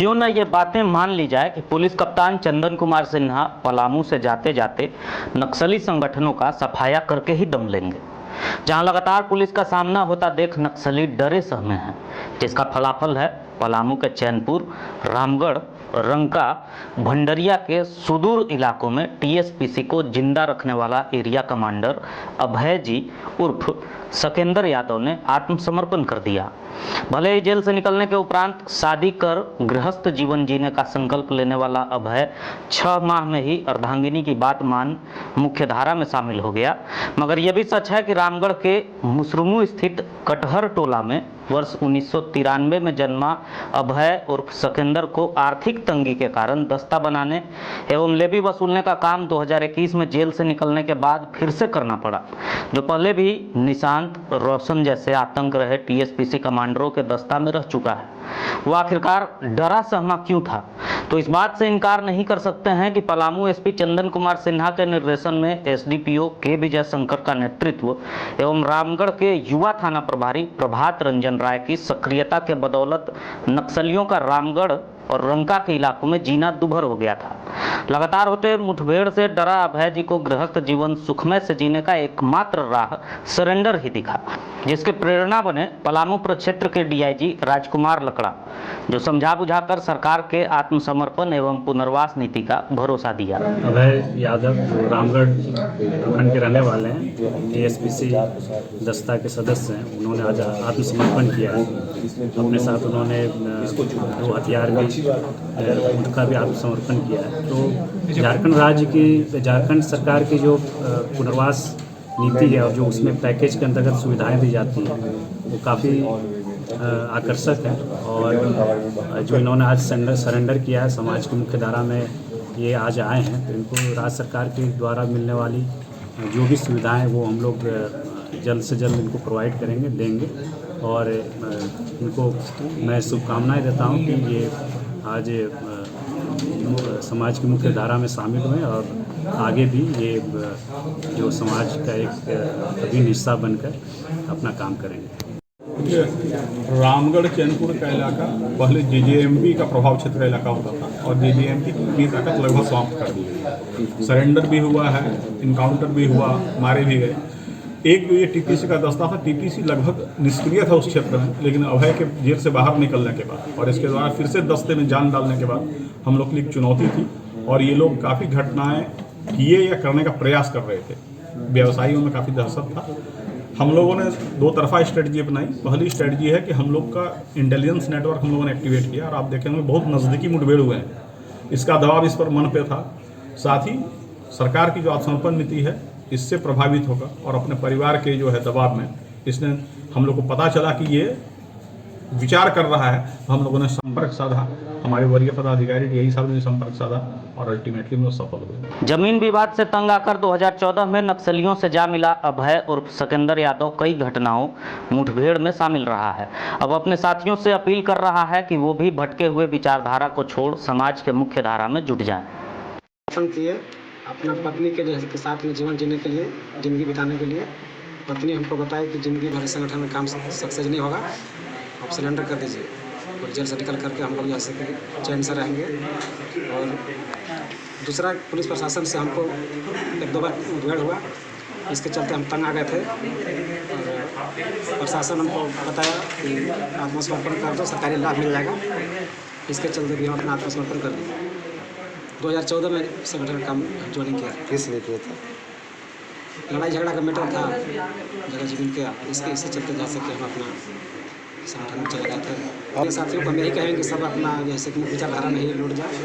क्यों न ये बातें मान ली जाए कि पुलिस कप्तान चंदन कुमार सिन्हा पलामू से जाते जाते नक्सली संगठनों का सफाया करके ही दम लेंगे। जहां लगातार पुलिस का सामना होता देख नक्सली डरे सहमे हैं, जिसका फलाफल है पलामू के चैनपुर, रामगढ़, रंका, भंडरिया के सुदूर इलाकों में टीएसपीसी को जिंदा रखने वाला एरिया कमांडर अभय जी उर्फ सकेंदर यादव ने आत्मसमर्पण कर दिया। भले ही जेल से निकलने के उपरांत शादी कर गृहस्थ जीवन जीने का संकल्प लेने वाला अभय 6 माह में ही अर्धांगिनी की बात मान मुख्यधारा में शामिल हो गया, मगर यह भी सच है कि रामगढ़ के मुसरुमू स्थित कटहर टोला में वर्ष 1993 में जन्मा अभय उर्फ सकेंदर को आर्थिक तंगी के कारण दस्ता बनाने एवं लेवी वसूलने का काम 2021 में जेल से निकलने के बाद फिर से करना पड़ा, जो पहले भी निशांत, रोशन जैसे आतंक रहे टीएसपीसी कमांडरों के दस्ता में रह चुका है। वो आखिरकार डरा सहमा क्यों था? तो इस बात से इनकार नहीं कर सकते हैं कि पलामू एसपी चंदन कुमार सिन्हा के निर्देशन में एसडीपीओ के विजय शंकर का नेतृत्व एवं रामगढ़ के युवा थाना प्रभारी प्रभात रंजन राय की सक्रियता के बदौलत नक्सलियों का रामगढ़ और रंका के इलाकों में जीना दुभर हो गया था। लगातार होते मुठभेड़ से डरा अभय जी को गृहस्थ जीवन सुखमय से जीने का एकमात्र राह सरेंडर ही दिखा, जिसके प्रेरणा बने पलामू प्रक्षेत्र के डीआईजी राजकुमार लकड़ा, जो समझा बुझाकर सरकार के आत्मसमर्पण एवं पुनर्वास नीति का भरोसा दिया। अभय यादव जो रामगढ़ प्रखंड के रहने वाले हैं, टीएसपीसी दस्ता के सदस्य हैं, उन्होंने आज आत्मसमर्पण किया है। अपने साथ उन्होंने 2 हथियार भी, उनका भी आत्मसमर्पण किया है। तो झारखंड सरकार की जो पुनर्वास नीति है और जो उसमें पैकेज के अंतर्गत सुविधाएं दी जाती हैं, वो काफ़ी आकर्षक है। और जो इन्होंने आज सरेंडर किया है, समाज की मुख्य धारा में ये आज आए हैं, तो इनको राज्य सरकार के द्वारा मिलने वाली जो भी सुविधाएं वो हम लोग जल्द से जल्द इनको प्रोवाइड करेंगे, देंगे। और इनको मैं शुभकामनाएं देता हूं कि ये आज समाज की मुख्य धारा में शामिल हुए और आगे भी ये जो समाज का एक अभिन्न हिस्सा बनकर अपना काम करेंगे। रामगढ़ चैनपुर का इलाका पहले जेजेएमपी का प्रभाव क्षेत्र का इलाका होता था और जेजेएमपी की ताकत लगभग समाप्त कर दी गई। सरेंडर भी हुआ है, इनकाउंटर भी हुआ, मारे भी गए। एक जो ये टीपीसी का दस्ता था, टीपीसी लगभग निष्क्रिय था उस क्षेत्र में, लेकिन अभय के जेल से बाहर निकलने के बाद और इसके द्वारा फिर से दस्ते में जान डालने के बाद हम लोग के लिए एक चुनौती थी और ये लोग काफ़ी घटनाएं किए या करने का प्रयास कर रहे थे। व्यवसायियों में काफ़ी दहशत था। हम लोगों ने 2 तरफा स्ट्रेटजी अपनाई। पहली स्ट्रेटजी है कि हम लोग का इंटेलिजेंस नेटवर्क हम लोगों ने एक्टिवेट किया और आप देखेंगे बहुत नज़दीकी मुठभेड़ हुए हैं। इसका दबाव इस पर मन पे था। साथ ही सरकार की जो आत्मसमर्पण नीति है, इससे प्रभावित होगा और अपने परिवार के जो है दबाव में इसने हम लोग को पता चला कि ये विचार कर रहा है, तो हम लोगों ने संपर्क साधा। हमारे वरीय पदाधिकारी डीआईजी साहब ने संपर्क साधा और अल्टीमेटली हम लोग सफल हुए। जमीन विवाद से तंग आकर 2014 में नक्सलियों से जा मिला अभय उर्फ सकेंदर यादव कई घटनाओं मुठभेड़ में शामिल रहा है। अब अपने साथियों से अपील कर रहा है कि वो भी भटके हुए विचारधारा को छोड़ समाज के मुख्य धारा में जुट जाएं। अपना पत्नी के साथ में जीवन जीने के लिए, ज़िंदगी बिताने के लिए पत्नी हमको बताए कि ज़िंदगी भर संगठन में काम सक्सेस नहीं होगा, आप सिलेंडर कर दीजिए और जेल से निकल करके हम लोग जैसे कि चैन से रहेंगे। और दूसरा, पुलिस प्रशासन से हमको 1-2 बार मुठभेड़ हुआ, इसके चलते हम तंग आ गए थे और प्रशासन हमको बताया कि आत्मसमर्पण कर दो, सरकारी लाभ मिल जाएगा। इसके चलते भी हम अपना आत्मसमर्पण कर दिए। 2014 में संगठन का काम ज्वाइनिंग किया। किस लिए किया था? लड़ाई झगड़ा का मैटर था, जगह जमीन के, इससे चलते जा सके हम अपना संगठन में चले गए थे। अपने साथियों को हम यही कहेंगे सब अपना जैसे कि विचारधारा में ही लौट जाए।